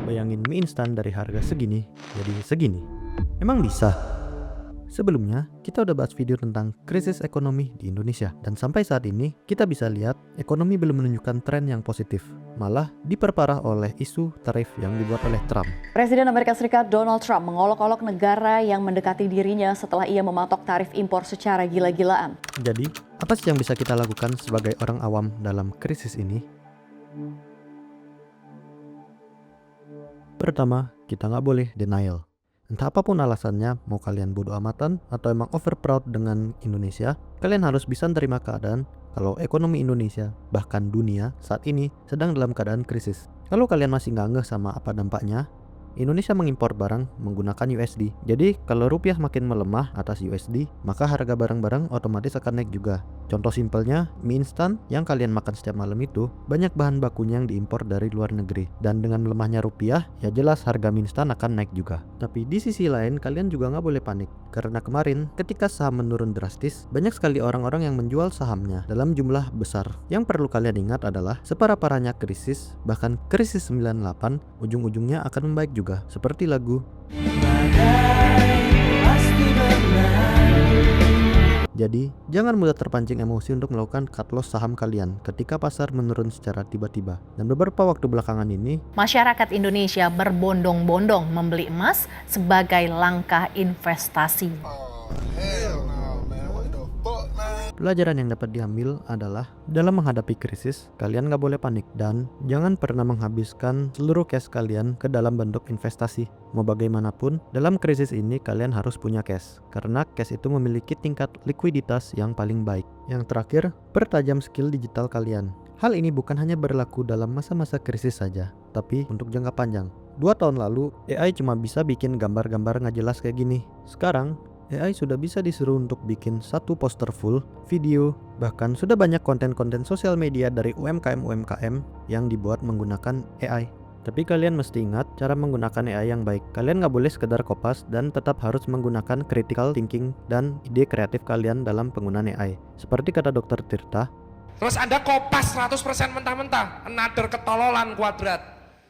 Bayangin mie instan dari harga segini jadi segini. Emang bisa? Sebelumnya, kita udah bahas video tentang krisis ekonomi di Indonesia. Dan sampai saat ini, kita bisa lihat ekonomi belum menunjukkan tren yang positif. Malah diperparah oleh isu tarif yang dibuat oleh Trump. Presiden Amerika Serikat Donald Trump mengolok-olok negara yang mendekati dirinya setelah ia mematok tarif impor secara gila-gilaan. Jadi, apa sih yang bisa kita lakukan sebagai orang awam dalam krisis ini? Pertama, kita nggak boleh denial. Entah apapun alasannya, mau kalian bodo amatan atau emang over proud dengan Indonesia, kalian harus bisa menerima keadaan kalau ekonomi Indonesia, bahkan dunia saat ini sedang dalam keadaan krisis. Kalau kalian masih nggak ngeh sama apa dampaknya, Indonesia mengimpor barang menggunakan USD. Jadi kalau rupiah makin melemah atas USD, maka harga barang-barang otomatis akan naik juga. Contoh simpelnya, mie instan yang kalian makan setiap malam itu banyak bahan bakunya yang diimpor dari luar negeri. Dan dengan melemahnya rupiah, ya jelas harga mie instan akan naik juga. Tapi di sisi lain, kalian juga nggak boleh panik. Karena kemarin, ketika saham menurun drastis, banyak sekali orang-orang yang menjual sahamnya dalam jumlah besar. Yang perlu kalian ingat adalah, separah-parahnya krisis, bahkan krisis 98, ujung-ujungnya akan membaik juga. Seperti lagu. Jadi, jangan mudah terpancing emosi untuk melakukan cut loss saham kalian ketika pasar menurun secara tiba-tiba. Dan beberapa waktu belakangan ini, masyarakat Indonesia berbondong-bondong membeli emas sebagai langkah investasi. pelajaran yang dapat diambil adalah dalam menghadapi krisis, kalian nggak boleh panik dan jangan pernah menghabiskan seluruh cash kalian ke dalam bentuk investasi. Mau bagaimanapun, dalam krisis ini kalian harus punya cash karena cash itu memiliki tingkat likuiditas yang paling baik. Yang terakhir, pertajam skill digital kalian. Hal ini bukan hanya berlaku dalam masa-masa krisis saja, tapi untuk jangka panjang. 2 tahun lalu, AI cuma bisa bikin gambar-gambar nggak jelas kayak gini. Sekarang, AI sudah bisa disuruh untuk bikin satu poster full, video, bahkan sudah banyak konten-konten sosial media dari UMKM-UMKM yang dibuat menggunakan AI. Tapi kalian mesti ingat cara menggunakan AI yang baik. Kalian nggak boleh sekedar kopas dan tetap harus menggunakan critical thinking dan ide kreatif kalian dalam penggunaan AI. Seperti kata Dr. Tirta, terus Anda kopas 100% mentah-mentah, another ketololan kuadrat.